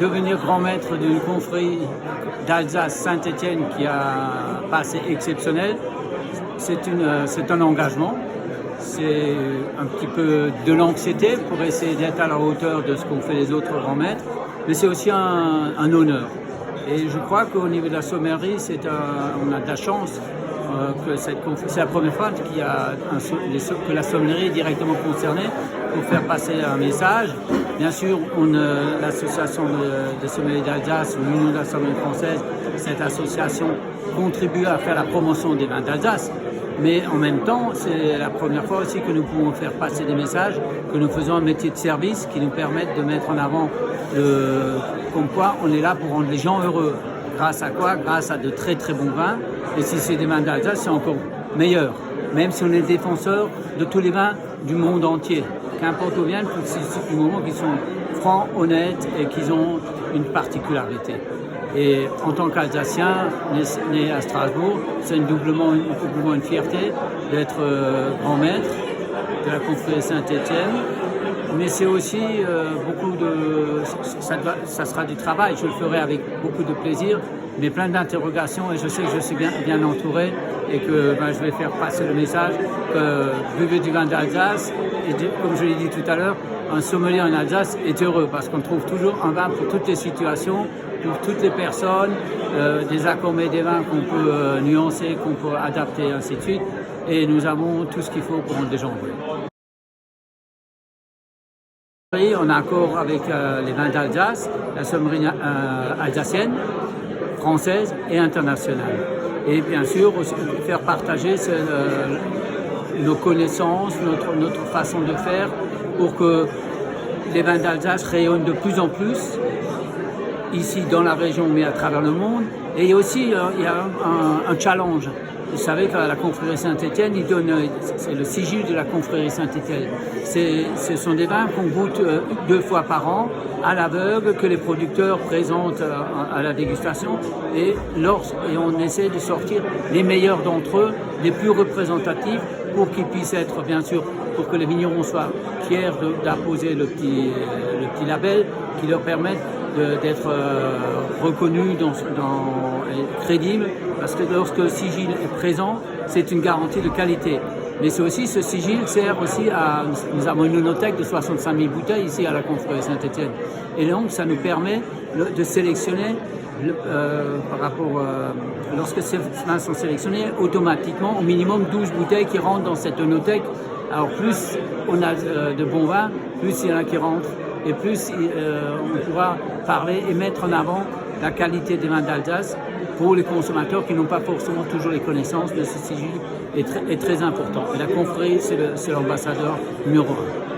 Devenir grand maître d'une confrérie d'Alsace Saint-Étienne qui a passé exceptionnel, c'est un engagement, c'est un petit peu de l'anxiété pour essayer d'être à la hauteur de ce qu'ont fait les autres grands maîtres, mais c'est aussi un honneur. Et je crois qu'au niveau de la sommellerie, on a de la chance que c'est la première fois que la sommellerie est directement concernée pour faire passer un message. Bien sûr, l'association des sommeliers d'Alsace, l'Union de la sommellerie française, cette association contribue à faire la promotion des vins d'Alsace. Mais en même temps, c'est la première fois aussi que nous pouvons faire passer des messages, que nous faisons un métier de service qui nous permettent de mettre en avant comme quoi on est là pour rendre les gens heureux. Grâce à quoi? Grâce à de très très bons vins. Et si c'est des vins d'Alsace, c'est encore meilleur. Même si on est défenseur de tous les vins du monde entier. Qu'importe où viennent, c'est du moment qu'ils sont francs, honnêtes et qu'ils ont une particularité. Et en tant qu'Alsacien, né à Strasbourg, c'est doublement une fierté d'être grand maître de la confrérie Saint-Étienne. Mais c'est aussi ça sera du travail, je le ferai avec beaucoup de plaisir, mais plein d'interrogations et je sais que je suis bien entouré et que je vais faire passer le message que buvez du vin d'Alsace et comme je l'ai dit tout à l'heure, un sommelier en Alsace est heureux parce qu'on trouve toujours un vin pour toutes les situations, pour toutes les personnes, des accommets des vins qu'on peut nuancer, qu'on peut adapter et ainsi de suite et nous avons tout ce qu'il faut pour rendre les gens heureux. On a accord avec les vins d'Alsace, la sommellerie alsacienne, française et internationale. Et bien sûr, aussi faire partager nos connaissances, notre façon de faire pour que les vins d'Alsace rayonnent de plus en plus, ici dans la région mais à travers le monde. Et aussi, il y a un challenge. Vous savez que la confrérie Saint-Étienne, c'est le sigil de la confrérie Saint-Étienne. Ce sont des vins qu'on goûte 2 fois par an, à l'aveugle, que les producteurs présentent à la dégustation. Et on essaie de sortir les meilleurs d'entre eux, les plus représentatifs, pour qu'ils puissent être, bien sûr, pour que les vignerons soient fiers d'apposer le petit label qui leur permette d'être reconnus et crédibles, parce que lorsque le sigil est présent, c'est une garantie de qualité. Mais c'est aussi, ce sigil sert aussi nous avons une onothèque de 65 000 bouteilles ici à la confrérie Saint-Étienne. Et donc, ça nous permet de sélectionner, par rapport, lorsque ces vins sont sélectionnés, automatiquement, au minimum 12 bouteilles qui rentrent dans cette onothèque. Alors, plus on a de bons vins, plus il y en a qui rentrent. Et plus on pourra parler et mettre en avant la qualité des vins d'Alsace pour les consommateurs qui n'ont pas forcément toujours les connaissances de ce sigil est très important. Et la confrérie, c'est l'ambassadeur numéro 1.